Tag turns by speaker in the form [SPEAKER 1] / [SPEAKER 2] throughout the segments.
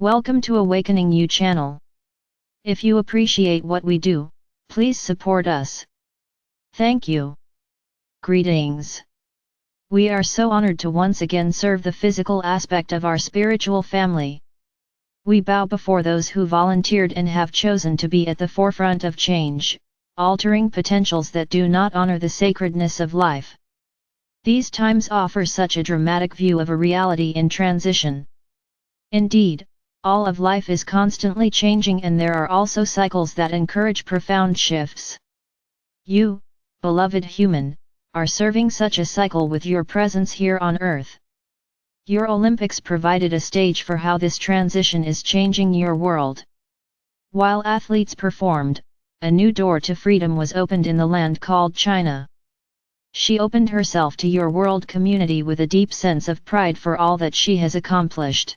[SPEAKER 1] Welcome to Awakening You channel. If you appreciate what we do, please support us. Thank you. Greetings. We are so honored to once again serve the physical aspect of our spiritual family. We bow before those who volunteered and have chosen to be at the forefront of change, altering potentials that do not honor the sacredness of life. These times offer such a dramatic view of a reality in transition. Indeed, all of life is constantly changing, and there are also cycles that encourage profound shifts. You, beloved human, are serving such a cycle with your presence here on Earth. Your Olympics provided a stage for how this transition is changing your world. While athletes performed, a new door to freedom was opened in the land called China. She opened herself to your world community with a deep sense of pride for all that she has accomplished.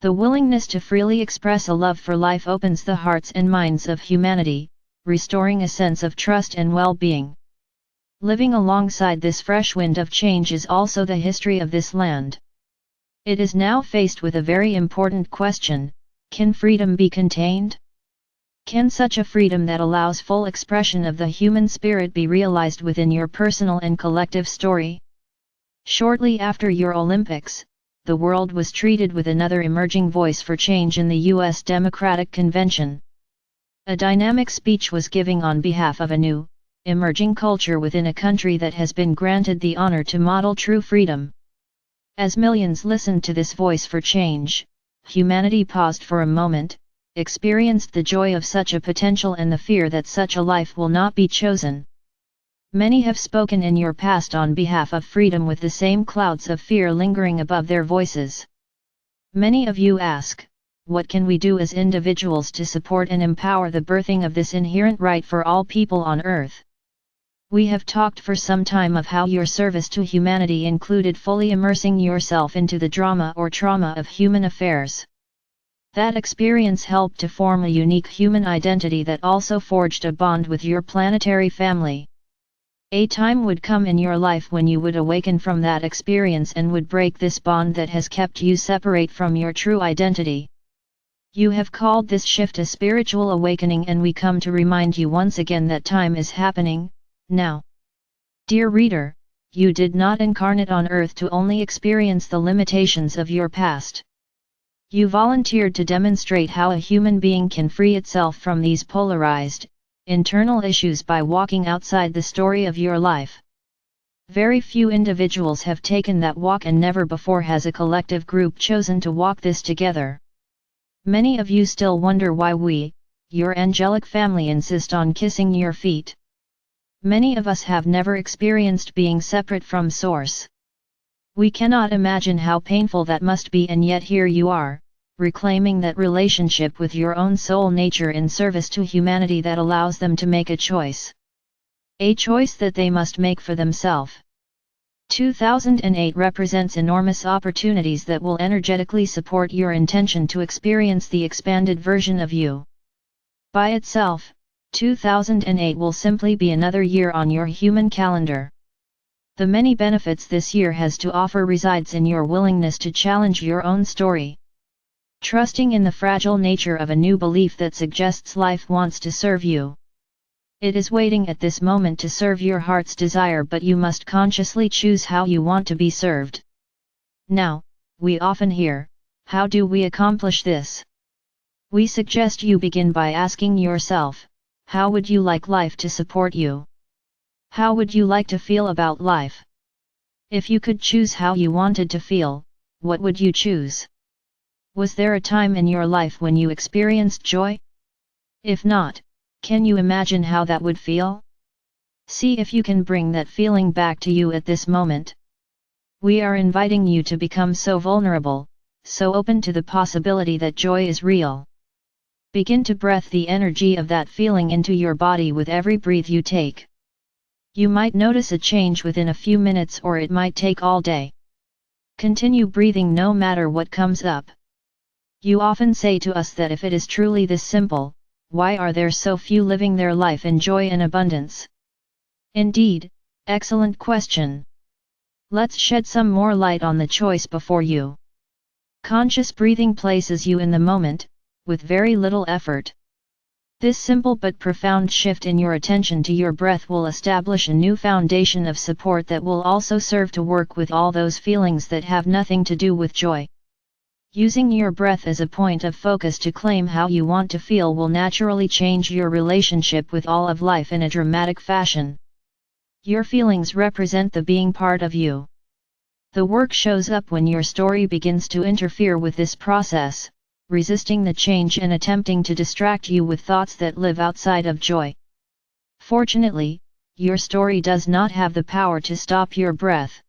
[SPEAKER 1] The willingness to freely express a love for life opens the hearts and minds of humanity, restoring a sense of trust and well-being. Living alongside this fresh wind of change is also the history of this land. It is now faced with a very important question: can freedom be contained? Can such a freedom that allows full expression of the human spirit be realized within your personal and collective story? Shortly after your Olympics, the world was treated with another emerging voice for change in the U.S. Democratic Convention. A dynamic speech was given on behalf of a new, emerging culture within a country that has been granted the honor to model true freedom. As millions listened to this voice for change, humanity paused for a moment, experienced the joy of such a potential and the fear that such a life will not be chosen. Many have spoken in your past on behalf of freedom with the same clouds of fear lingering above their voices. Many of you ask, what can we do as individuals to support and empower the birthing of this inherent right for all people on Earth? We have talked for some time of how your service to humanity included fully immersing yourself into the drama or trauma of human affairs. That experience helped to form a unique human identity that also forged a bond with your planetary family. A time would come in your life when you would awaken from that experience and would break this bond that has kept you separate from your true identity. You have called this shift a spiritual awakening, and we come to remind you once again that time is happening, now. Dear reader, you did not incarnate on Earth to only experience the limitations of your past. You volunteered to demonstrate how a human being can free itself from these polarized, internal issues by walking outside the story of your life. Very few individuals have taken that walk, and never before has a collective group chosen to walk this together. Many of you still wonder why we, your angelic family, insist on kissing your feet. Many of us have never experienced being separate from Source. We cannot imagine how painful that must be, and yet here you are, reclaiming that relationship with your own soul nature in service to humanity that allows them to make a choice. A choice that they must make for themselves. 2008 represents enormous opportunities that will energetically support your intention to experience the expanded version of you. By itself, 2008 will simply be another year on your human calendar. The many benefits this year has to offer resides in your willingness to challenge your own story. Trusting in the fragile nature of a new belief that suggests life wants to serve you. It is waiting at this moment to serve your heart's desire, but you must consciously choose how you want to be served. Now, we often hear, how do we accomplish this? We suggest you begin by asking yourself, how would you like life to support you? How would you like to feel about life? If you could choose how you wanted to feel, what would you choose? Was there a time in your life when you experienced joy? If not, can you imagine how that would feel? See if you can bring that feeling back to you at this moment. We are inviting you to become so vulnerable, so open to the possibility that joy is real. Begin to breathe the energy of that feeling into your body with every breath you take. You might notice a change within a few minutes, or it might take all day. Continue breathing no matter what comes up. You often say to us that if it is truly this simple, why are there so few living their life in joy and abundance? Indeed, excellent question. Let's shed some more light on the choice before you. Conscious breathing places you in the moment, with very little effort. This simple but profound shift in your attention to your breath will establish a new foundation of support that will also serve to work with all those feelings that have nothing to do with joy. Using your breath as a point of focus to claim how you want to feel will naturally change your relationship with all of life in a dramatic fashion. Your feelings represent the being part of you. The work shows up when your story begins to interfere with this process, resisting the change and attempting to distract you with thoughts that live outside of joy. Fortunately, your story does not have the power to stop your breath.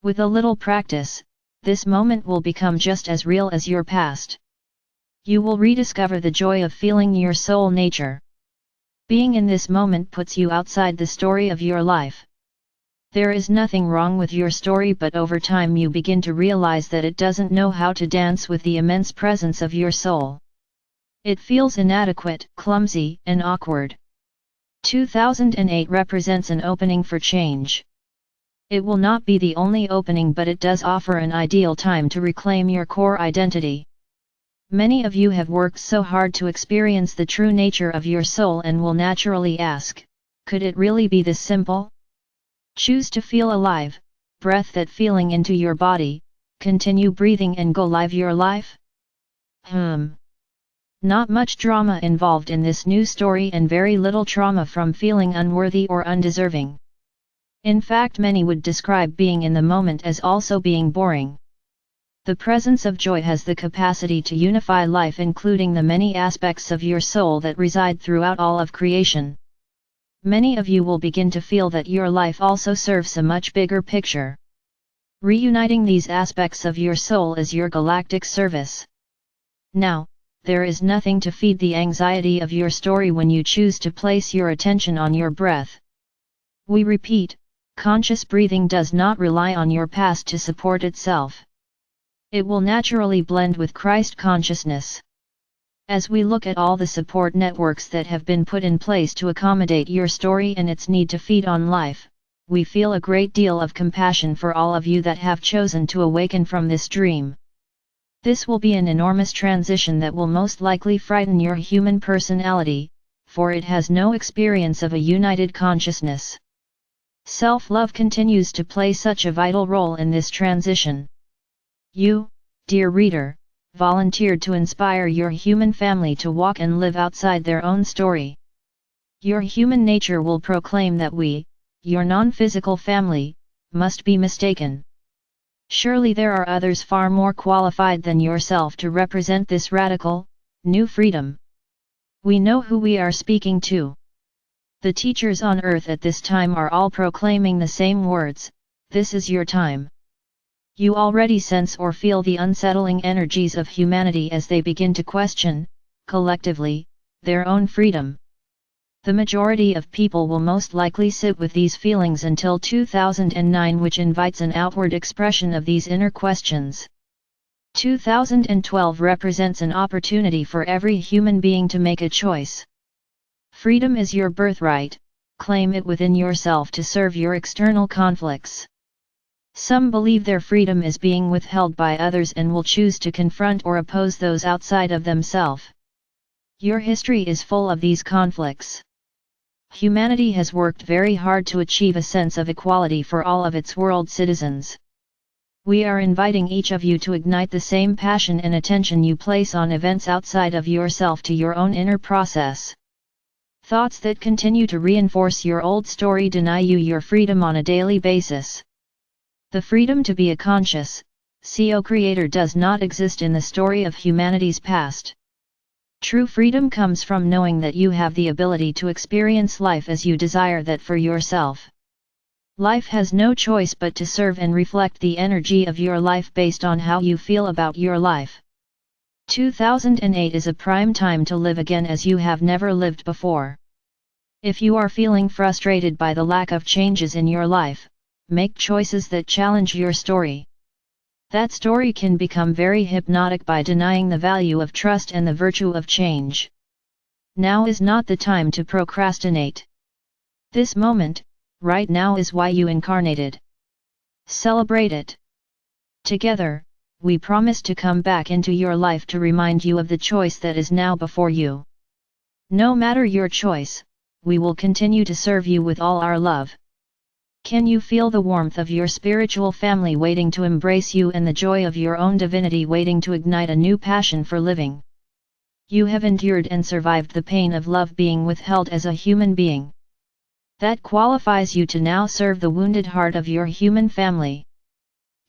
[SPEAKER 1] With a little practice, this moment will become just as real as your past. You will rediscover the joy of feeling your soul nature. Being in this moment puts you outside the story of your life. There is nothing wrong with your story, but over time you begin to realize that it doesn't know how to dance with the immense presence of your soul. It feels inadequate, clumsy, and awkward. 2008 represents an opening for change. It will not be the only opening, but it does offer an ideal time to reclaim your core identity. Many of you have worked so hard to experience the true nature of your soul and will naturally ask, could it really be this simple? Choose to feel alive, breath that feeling into your body, continue breathing and go live your life. Not much drama involved in this new story and very little trauma from feeling unworthy or undeserving. In fact, many would describe being in the moment as also being boring. The presence of joy has the capacity to unify life, including the many aspects of your soul that reside throughout all of creation. Many of you will begin to feel that your life also serves a much bigger picture. Reuniting these aspects of your soul is your galactic service. Now, there is nothing to feed the anxiety of your story when you choose to place your attention on your breath. We repeat, conscious breathing does not rely on your past to support itself. It will naturally blend with Christ consciousness. As we look at all the support networks that have been put in place to accommodate your story and its need to feed on life, we feel a great deal of compassion for all of you that have chosen to awaken from this dream. This will be an enormous transition that will most likely frighten your human personality, for it has no experience of a united consciousness. Self-love continues to play such a vital role in this transition. You, dear reader, volunteered to inspire your human family to walk and live outside their own story. Your human nature will proclaim that we, your non-physical family, must be mistaken. Surely there are others far more qualified than yourself to represent this radical, new freedom. We know who we are speaking to. The teachers on earth at this time are all proclaiming the same words, this is your time. You already sense or feel the unsettling energies of humanity as they begin to question, collectively, their own freedom. The majority of people will most likely sit with these feelings until 2009, which invites an outward expression of these inner questions. 2012 represents an opportunity for every human being to make a choice. Freedom is your birthright, claim it within yourself to serve your external conflicts. Some believe their freedom is being withheld by others and will choose to confront or oppose those outside of themselves. Your history is full of these conflicts. Humanity has worked very hard to achieve a sense of equality for all of its world citizens. We are inviting each of you to ignite the same passion and attention you place on events outside of yourself to your own inner process. Thoughts that continue to reinforce your old story deny you your freedom on a daily basis. The freedom to be a conscious, co-creator does not exist in the story of humanity's past. True freedom comes from knowing that you have the ability to experience life as you desire that for yourself. Life has no choice but to serve and reflect the energy of your life based on how you feel about your life. 2008 is a prime time to live again as you have never lived before. If you are feeling frustrated by the lack of changes in your life, make choices that challenge your story. That story can become very hypnotic by denying the value of trust and the virtue of change. Now is not the time to procrastinate. This moment, right now, is why you incarnated. Celebrate it. Together, we promise to come back into your life to remind you of the choice that is now before you. No matter your choice, we will continue to serve you with all our love. Can you feel the warmth of your spiritual family waiting to embrace you and the joy of your own divinity waiting to ignite a new passion for living? You have endured and survived the pain of love being withheld as a human being. That qualifies you to now serve the wounded heart of your human family.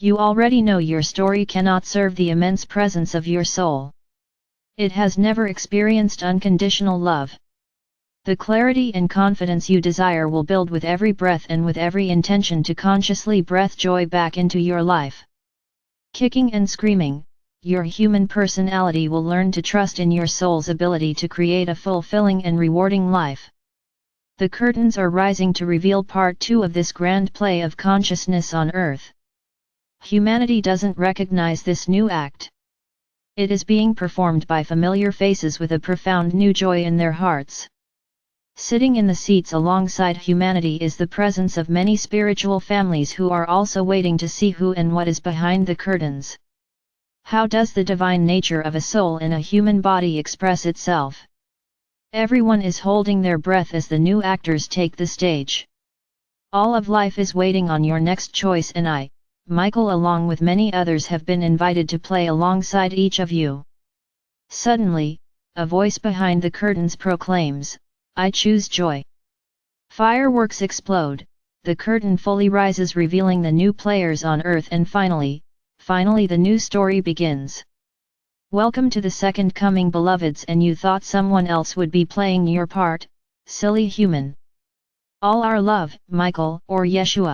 [SPEAKER 1] You already know your story cannot serve the immense presence of your soul. It has never experienced unconditional love. The clarity and confidence you desire will build with every breath and with every intention to consciously breath joy back into your life. Kicking and screaming, your human personality will learn to trust in your soul's ability to create a fulfilling and rewarding life. The curtains are rising to reveal part 2 of this grand play of consciousness on Earth. Humanity doesn't recognize this new act. It is being performed by familiar faces with a profound new joy in their hearts. Sitting in the seats alongside humanity is the presence of many spiritual families who are also waiting to see who and what is behind the curtains. How does the divine nature of a soul in a human body express itself? Everyone is holding their breath as the new actors take the stage. All of life is waiting on your next choice, and I, Michael, along with many others, have been invited to play alongside each of you. Suddenly, a voice behind the curtains proclaims, "I choose joy." Fireworks explode, the curtain fully rises revealing the new players on Earth, and finally the new story begins. Welcome to the second coming, beloveds, and you thought someone else would be playing your part, silly human. All our love, Michael, or Yeshua.